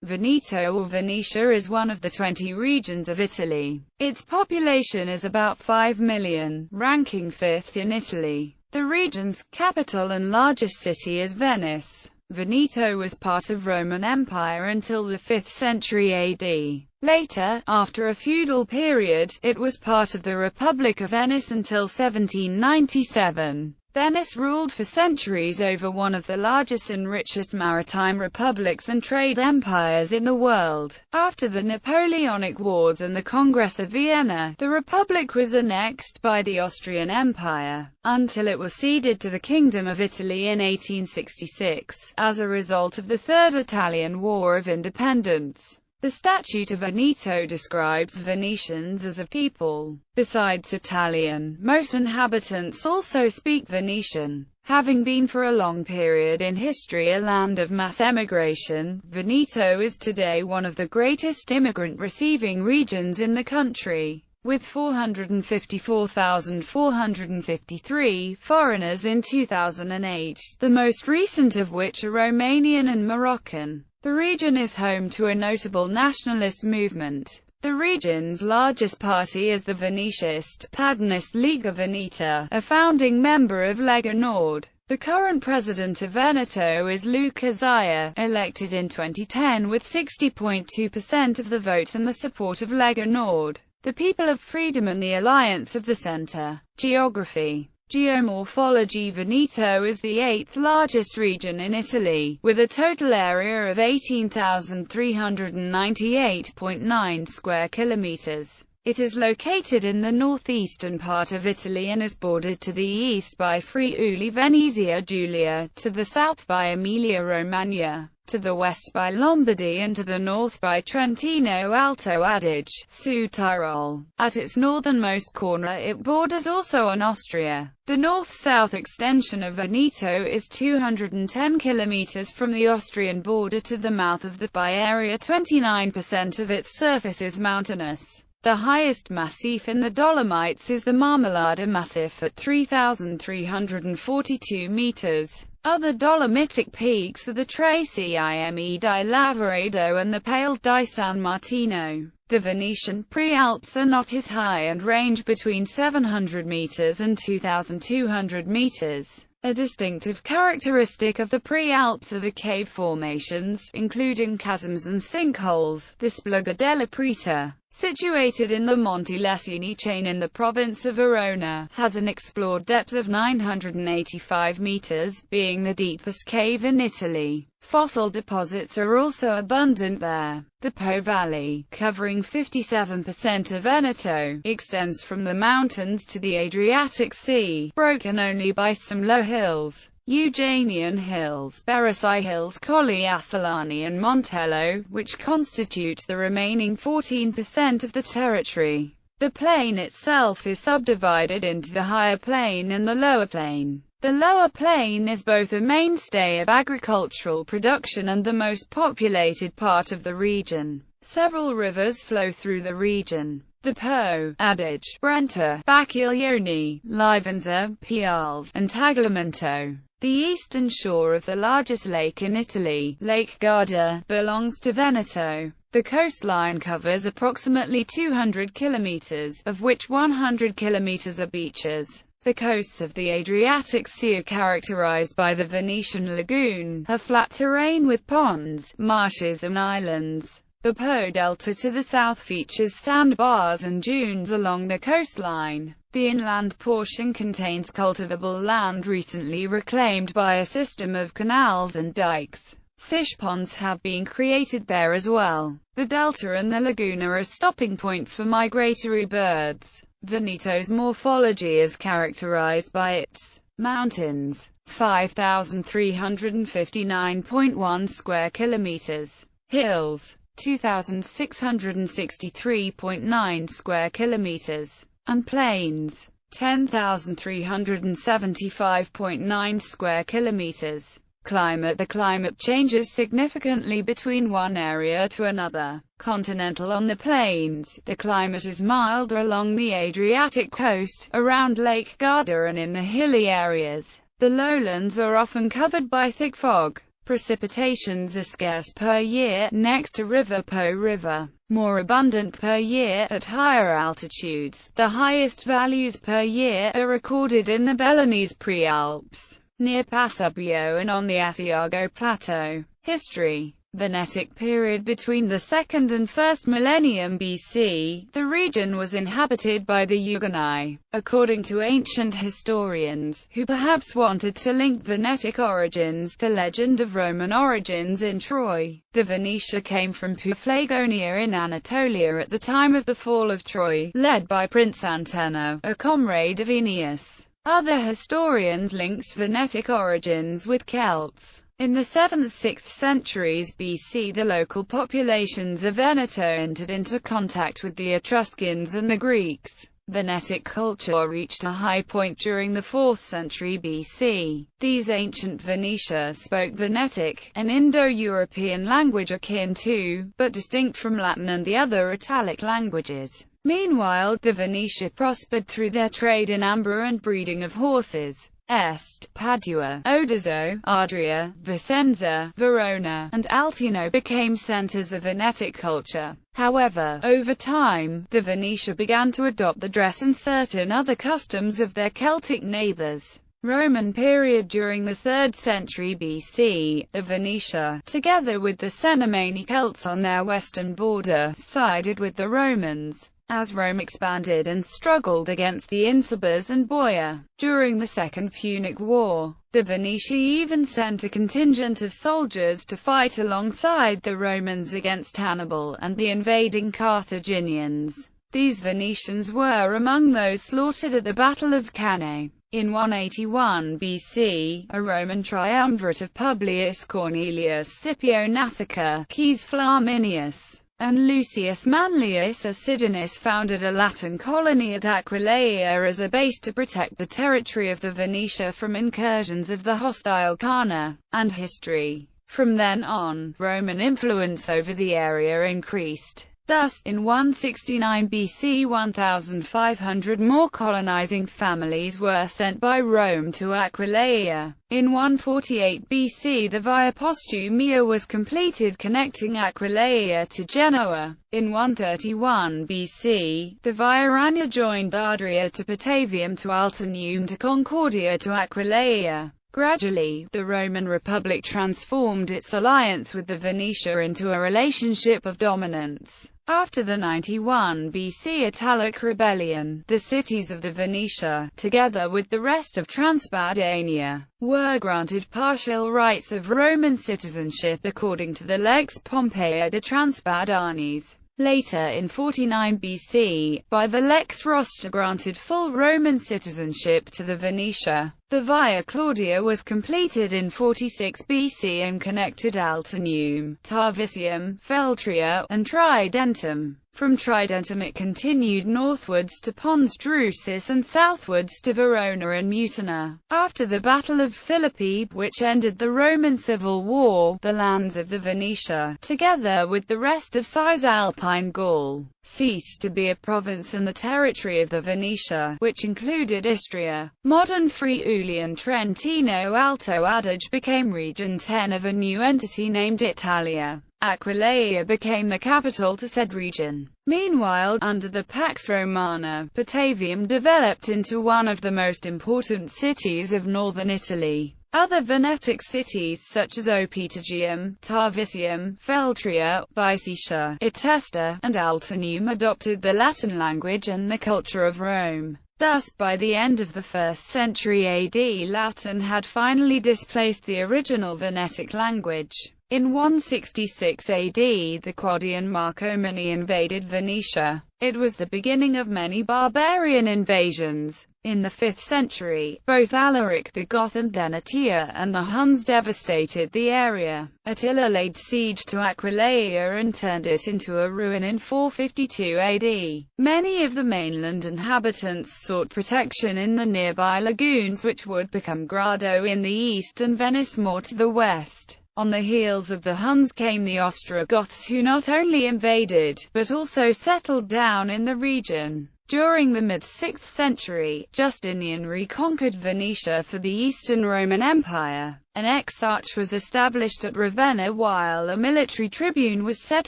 Veneto or Venetia is one of the 20 regions of Italy. Its population is about 5 million, ranking 5th in Italy. The region's capital and largest city is Venice. Veneto was part of Roman Empire until the 5th century AD. Later, after a feudal period, it was part of the Republic of Venice until 1797. Venice ruled for centuries over one of the largest and richest maritime republics and trade empires in the world. After the Napoleonic Wars and the Congress of Vienna, the republic was annexed by the Austrian Empire, until it was ceded to the Kingdom of Italy in 1866, as a result of the Third Italian War of Independence. The Statute of Veneto describes Venetians as a people. Besides Italian, most inhabitants also speak Venetian. Having been for a long period in history a land of mass emigration, Veneto is today one of the greatest immigrant-receiving regions in the country, with 454,453 foreigners in 2008, the most recent of which are Romanian and Moroccan. The region is home to a notable nationalist movement. The region's largest party is the Venetist Paganist Lega Veneta, a founding member of Lega Nord. The current president of Veneto is Luca Zaia, elected in 2010 with 60.2% of the vote and the support of Lega Nord, the People of Freedom and the Alliance of the Centre. Geography. Geomorphology. Veneto is the 8th largest region in Italy, with a total area of 18,398.9 square kilometers. It is located in the northeastern part of Italy and is bordered to the east by Friuli Venezia Giulia, to the south by Emilia-Romagna, to the west by Lombardy and to the north by Trentino Alto Adige, Sud Tyrol. At its northernmost corner it borders also on Austria. The north-south extension of Veneto is 210 kilometers from the Austrian border to the mouth of the by area 29% of its surface is mountainous. The highest massif in the Dolomites is the Marmolada Massif at 3,342 meters. Other Dolomitic peaks are the Tracime di Lavaredo and the Pale di San Martino. The Venetian Prealps are not as high and range between 700 meters and 2,200 meters. A distinctive characteristic of the Prealps are the cave formations, including chasms and sinkholes. The Spluga della Preta, situated in the Monte Lessini chain in the province of Verona, has an explored depth of 985 meters, being the deepest cave in Italy. Fossil deposits are also abundant there. The Po Valley, covering 57% of Veneto, extends from the mountains to the Adriatic Sea, broken only by some low hills. Eugenian Hills, Beresai Hills, Colli Assolani and Montello, which constitute the remaining 14% of the territory. The plain itself is subdivided into the higher plain and the lower plain. The lower plain is both a mainstay of agricultural production and the most populated part of the region. Several rivers flow through the region. The Po, Adige, Brenta, Bacchiglione, Livenza, Piave, and Tagliamento. The eastern shore of the largest lake in Italy, Lake Garda, belongs to Veneto. The coastline covers approximately 200 kilometers, of which 100 kilometers are beaches. The coasts of the Adriatic Sea are characterized by the Venetian lagoon, a flat terrain with ponds, marshes and islands. The Po Delta to the south features sandbars and dunes along the coastline. The inland portion contains cultivable land recently reclaimed by a system of canals and dikes. Fish ponds have been created there as well. The delta and the lagoon are a stopping point for migratory birds. Veneto's morphology is characterized by its mountains, 5,359.1 square kilometers, hills, 2,663.9 square kilometers, and plains, 10,375.9 square kilometers. Climate. The climate changes significantly between one area to another. Continental. On the plains, the climate is milder along the Adriatic coast, around Lake Garda and in the hilly areas. The lowlands are often covered by thick fog. Precipitations are scarce per year, next to River Po River, more abundant per year at higher altitudes. The highest values per year are recorded in the Bellunese Prealps, near Pasubio and on the Asiago Plateau. History. Venetic period. Between the 2nd and 1st millennium BC, the region was inhabited by the Euganei, according to ancient historians, who perhaps wanted to link Venetic origins to legend of Roman origins in Troy. The Venetia came from Paphlagonia in Anatolia at the time of the fall of Troy, led by Prince Antenor, a comrade of Aeneas. Other historians links Venetic origins with Celts. In the 7th–6th centuries BC, the local populations of Veneto entered into contact with the Etruscans and the Greeks. Venetic culture reached a high point during the 4th century BC. These ancient Venetia spoke Venetic, an Indo-European language akin to, but distinct from Latin and the other Italic languages. Meanwhile, the Venetia prospered through their trade in amber and breeding of horses. Est, Padua, Oderzo, Adria, Vicenza, Verona, and Altino became centers of Venetic culture. However, over time, the Venetia began to adopt the dress and certain other customs of their Celtic neighbors. Roman period. During the 3rd century BC, the Venetia, together with the Cenomani Celts on their western border, sided with the Romans, as Rome expanded and struggled against the Insubres and Boia. During the Second Punic War, the Veneti even sent a contingent of soldiers to fight alongside the Romans against Hannibal and the invading Carthaginians. These Venetians were among those slaughtered at the Battle of Cannae. In 181 BC, a Roman triumvirate of Publius Cornelius Scipio Nasica, Caius Flaminius, and Lucius Manlius Acidinus founded a Latin colony at Aquileia as a base to protect the territory of the Venetia from incursions of the hostile Carna. And history. From then on, Roman influence over the area increased. Thus, in 169 BC 1,500 more colonizing families were sent by Rome to Aquileia. In 148 BC the Via Postumia was completed connecting Aquileia to Genoa. In 131 BC, the Via Rania joined Adria to Patavium to Altinum to Concordia to Aquileia. Gradually, the Roman Republic transformed its alliance with the Venetia into a relationship of dominance. After the 91 BC Italic rebellion, the cities of the Venetia, together with the rest of Transpadania, were granted partial rights of Roman citizenship according to the Lex Pompeia de Transpadanis. Later in 49 BC, by the Lex Rostia granted full Roman citizenship to the Venetia. The Via Claudia was completed in 46 BC and connected Altinum, Tarvisium, Feltria, and Tridentum. From Tridentum it continued northwards to Pons Drusus and southwards to Verona and Mutina. After the Battle of Philippi, which ended the Roman Civil War, the lands of the Venetia, together with the rest of Cisalpine Gaul, ceased to be a province, and the territory of the Venetia, which included Istria, modern Friuli and Trentino Alto Adige, became Region 10 of a new entity named Italia. Aquileia became the capital to said region. Meanwhile, under the Pax Romana, Patavium developed into one of the most important cities of northern Italy. Other Venetic cities such as Opetagium, Tarvisium, Feltria, Bicetia, Etesta, and Altinum adopted the Latin language and the culture of Rome. Thus, by the end of the 1st century AD, Latin had finally displaced the original Venetic language. In 166 AD, the Quadian Marcomanni invaded Venetia. It was the beginning of many barbarian invasions. In the 5th century, both Alaric the Goth and then Attila and the Huns devastated the area. Attila laid siege to Aquileia and turned it into a ruin in 452 AD. Many of the mainland inhabitants sought protection in the nearby lagoons, which would become Grado in the east and Venice more to the west. On the heels of the Huns came the Ostrogoths, who not only invaded, but also settled down in the region. During the mid-6th century, Justinian reconquered Venetia for the Eastern Roman Empire. An exarch was established at Ravenna while a military tribune was set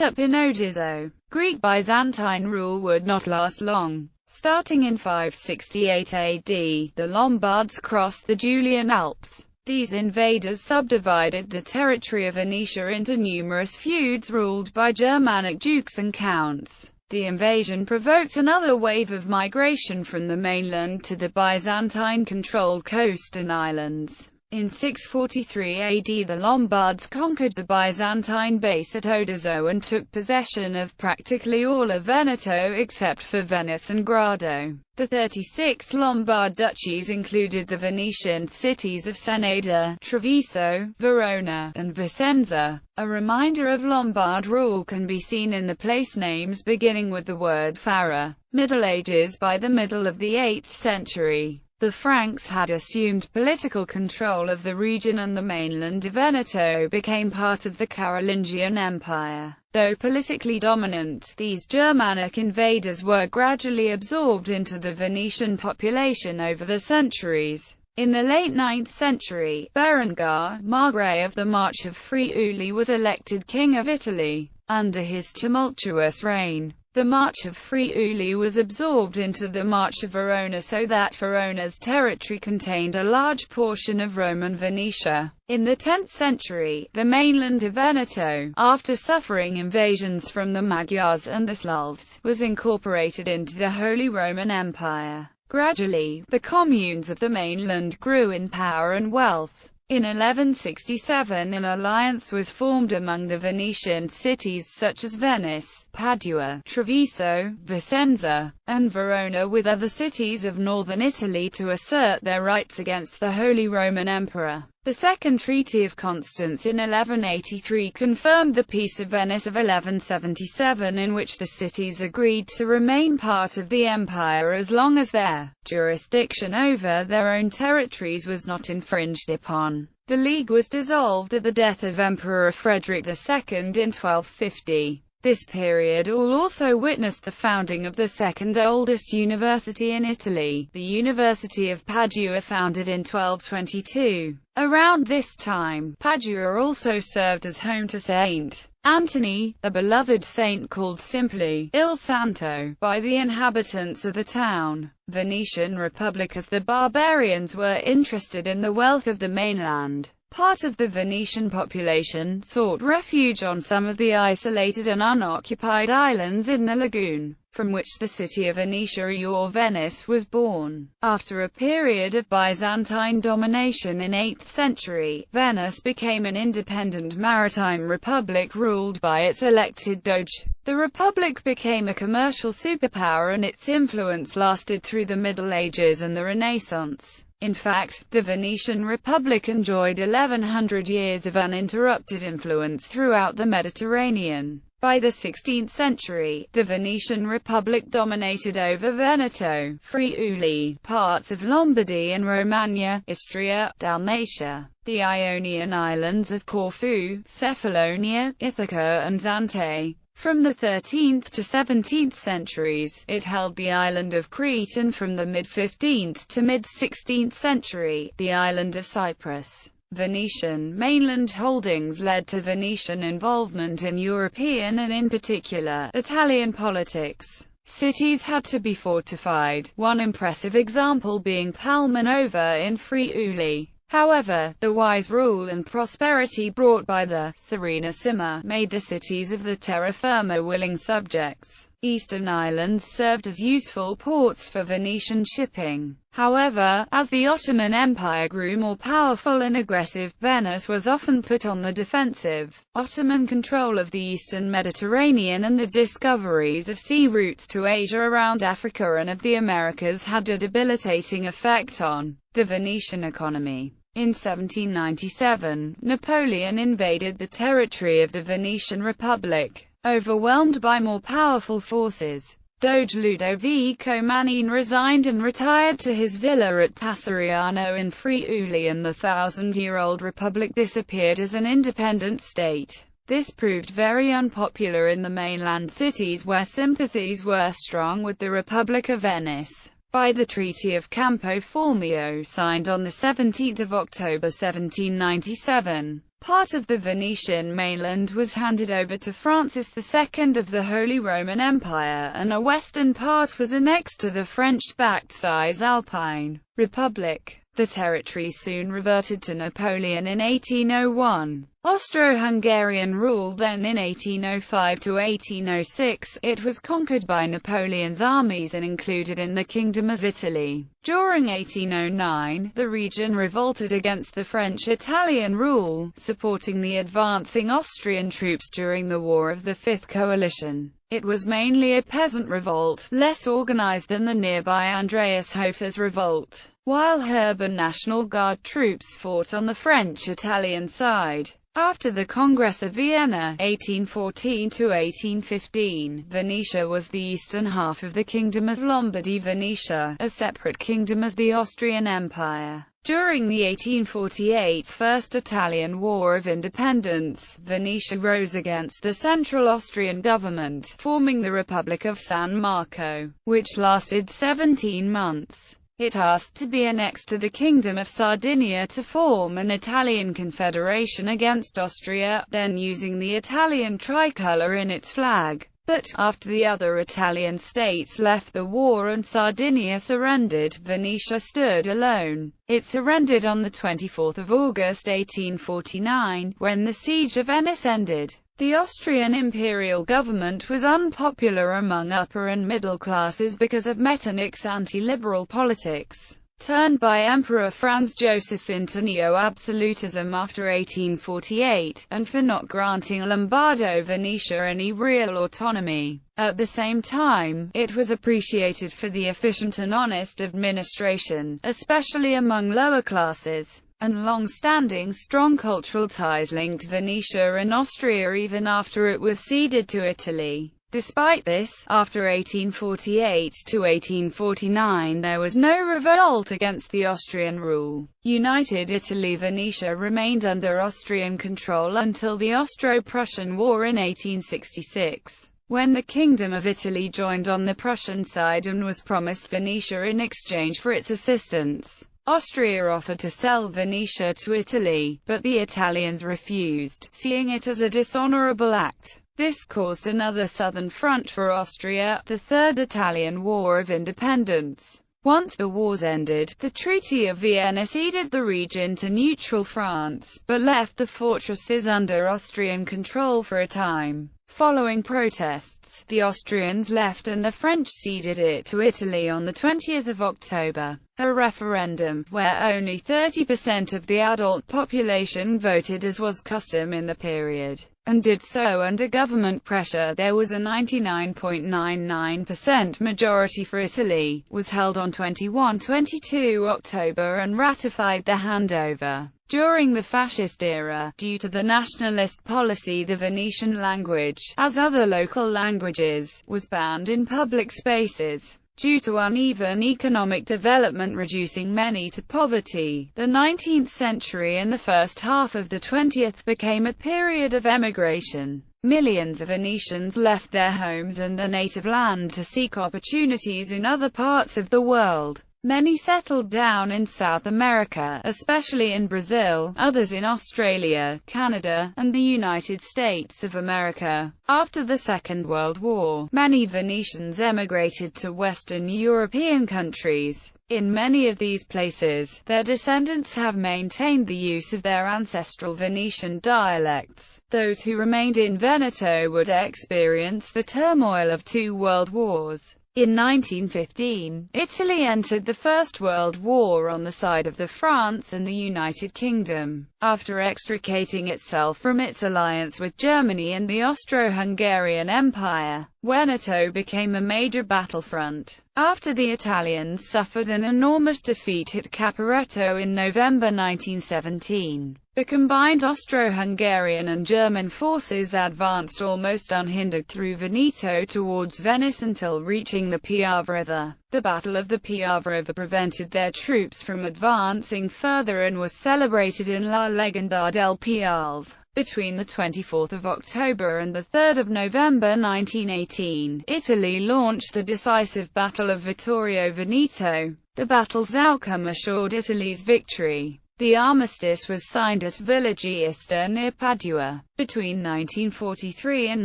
up in Odiseo. Greek Byzantine rule would not last long. Starting in 568 AD, the Lombards crossed the Julian Alps. These invaders subdivided the territory of Venetia into numerous feuds ruled by Germanic dukes and counts. The invasion provoked another wave of migration from the mainland to the Byzantine-controlled coastal islands. In 643 AD the Lombards conquered the Byzantine base at Odiseo and took possession of practically all of Veneto except for Venice and Grado. The 36 Lombard duchies included the Venetian cities of Ceneda, Treviso, Verona, and Vicenza. A reminder of Lombard rule can be seen in the place names beginning with the word Fara. Middle Ages. By the middle of the 8th century, the Franks had assumed political control of the region and the mainland of Veneto became part of the Carolingian Empire. Though politically dominant, these Germanic invaders were gradually absorbed into the Venetian population over the centuries. In the late 9th century, Berengar, Margrave of the March of Friuli, was elected King of Italy. Under his tumultuous reign, the March of Friuli was absorbed into the March of Verona so that Verona's territory contained a large portion of Roman Venetia. In the 10th century, the mainland of Veneto, after suffering invasions from the Magyars and the Slavs, was incorporated into the Holy Roman Empire. Gradually, the communes of the mainland grew in power and wealth. In 1167 an alliance was formed among the Venetian cities such as Venice, Padua, Treviso, Vicenza, and Verona with other cities of northern Italy to assert their rights against the Holy Roman Emperor. The Second Treaty of Constance in 1183 confirmed the Peace of Venice of 1177, in which the cities agreed to remain part of the empire as long as their jurisdiction over their own territories was not infringed upon. The League was dissolved at the death of Emperor Frederick II in 1250. This period also witnessed the founding of the second oldest university in Italy, the University of Padua, founded in 1222. Around this time, Padua also served as home to Saint Anthony, a beloved saint called simply Il Santo by the inhabitants of the town. Venetian Republic. As the barbarians were interested in the wealth of the mainland, part of the Venetian population sought refuge on some of the isolated and unoccupied islands in the lagoon, from which the city of Venetia or Venice was born. After a period of Byzantine domination in 8th century, Venice became an independent maritime republic ruled by its elected doge. The republic became a commercial superpower and its influence lasted through the Middle Ages and the Renaissance. In fact, the Venetian Republic enjoyed 1100 years of uninterrupted influence throughout the Mediterranean. By the 16th century, the Venetian Republic dominated over Veneto, Friuli, parts of Lombardy and Romagna, Istria, Dalmatia, the Ionian islands of Corfu, Cephalonia, Ithaca and Zante. From the 13th to 17th centuries, it held the island of Crete, and from the mid-15th to mid-16th century, the island of Cyprus. Venetian mainland holdings led to Venetian involvement in European and in particular, Italian politics. Cities had to be fortified, one impressive example being Palmanova in Friuli. However, the wise rule and prosperity brought by the Serenissima made the cities of the terra firma willing subjects. Eastern islands served as useful ports for Venetian shipping. However, as the Ottoman Empire grew more powerful and aggressive, Venice was often put on the defensive. Ottoman control of the eastern Mediterranean and the discoveries of sea routes to Asia around Africa and of the Americas had a debilitating effect on the Venetian economy. In 1797, Napoleon invaded the territory of the Venetian Republic. Overwhelmed by more powerful forces, Doge Ludovico Manin resigned and retired to his villa at Passeriano in Friuli, and the thousand-year-old republic disappeared as an independent state. This proved very unpopular in the mainland cities where sympathies were strong with the Republic of Venice. By the Treaty of Campo Formio signed on 17 October 1797, part of the Venetian mainland was handed over to Francis II of the Holy Roman Empire, and a western part was annexed to the French-backed Cisalpine Republic. The territory soon reverted to Napoleon in 1801. Austro-Hungarian rule then in 1805 to 1806, it was conquered by Napoleon's armies and included in the Kingdom of Italy. During 1809, the region revolted against the French-Italian rule, supporting the advancing Austrian troops during the War of the Fifth Coalition. It was mainly a peasant revolt, less organized than the nearby Andreas Hofer's revolt, while Herban National Guard troops fought on the French-Italian side. After the Congress of Vienna, 1814 to 1815, Venetia was the eastern half of the Kingdom of Lombardy-Venetia, a separate kingdom of the Austrian Empire. During the 1848 First Italian War of Independence, Venetia rose against the central Austrian government, forming the Republic of San Marco, which lasted 17 months. It asked to be annexed to the Kingdom of Sardinia to form an Italian confederation against Austria, then using the Italian tricolour in its flag. But, after the other Italian states left the war and Sardinia surrendered, Venetia stood alone. It surrendered on 24 August 1849, when the siege of Venice ended. The Austrian imperial government was unpopular among upper and middle classes because of Metternich's anti-liberal politics, turned by Emperor Franz Joseph into neo-absolutism after 1848, and for not granting Lombardo-Venetia any real autonomy. At the same time, it was appreciated for the efficient and honest administration, especially among lower classes, and long-standing strong cultural ties linked Venetia and Austria even after it was ceded to Italy. Despite this, after 1848 to 1849 there was no revolt against the Austrian rule. United Italy-Venetia remained under Austrian control until the Austro-Prussian War in 1866, when the Kingdom of Italy joined on the Prussian side and was promised Venetia in exchange for its assistance. Austria offered to sell Venetia to Italy, but the Italians refused, seeing it as a dishonorable act. This caused another southern front for Austria, the Third Italian War of Independence. Once the wars ended, the Treaty of Vienna ceded the region to neutral France, but left the fortresses under Austrian control for a time. Following protests, the Austrians left and the French ceded it to Italy on 20 October. A referendum, where only 30% of the adult population voted as was custom in the period, and did so under government pressure. There was a 99.99% majority for Italy, was held on 21–22 October and ratified the handover. During the fascist era, due to the nationalist policy, the Venetian language, as other local languages, was banned in public spaces. Due to uneven economic development reducing many to poverty, the 19th century and the first half of the 20th became a period of emigration. Millions of Venetians left their homes and their native land to seek opportunities in other parts of the world. Many settled down in South America, especially in Brazil, others in Australia, Canada, and the United States of America. After the Second World War, many Venetians emigrated to Western European countries. In many of these places, their descendants have maintained the use of their ancestral Venetian dialects. Those who remained in Veneto would experience the turmoil of two world wars. In 1915, Italy entered the First World War on the side of France and the United Kingdom. After extricating itself from its alliance with Germany and the Austro-Hungarian Empire, Veneto became a major battlefront. After the Italians suffered an enormous defeat at Caporetto in November 1917, the combined Austro-Hungarian and German forces advanced almost unhindered through Veneto towards Venice until reaching the Piave River. The Battle of the Piave River prevented their troops from advancing further and was celebrated in La Legenda del Piave. Between the 24th of October and the 3rd of November 1918, Italy launched the decisive Battle of Vittorio Veneto. The battle's outcome assured Italy's victory. The armistice was signed at Villa Giusta near Padua. Between 1943 and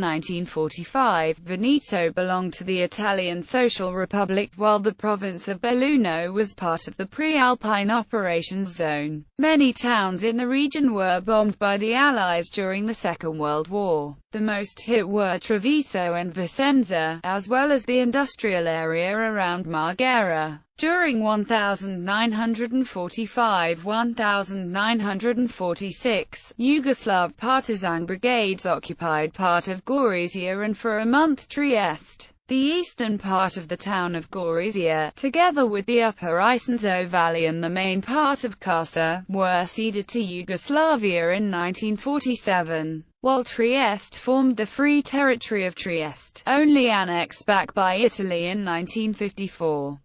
1945, Veneto belonged to the Italian Social Republic, while the province of Belluno was part of the pre-Alpine operations zone. Many towns in the region were bombed by the Allies during the Second World War. The most hit were Treviso and Vicenza, as well as the industrial area around Marghera. During 1945–1946, Yugoslav partisan brigades occupied part of Gorizia and for a month Trieste. The eastern part of the town of Gorizia, together with the upper Isonzo Valley and the main part of Kassa, were ceded to Yugoslavia in 1947. While Trieste formed the Free Territory of Trieste, only annexed back by Italy in 1954.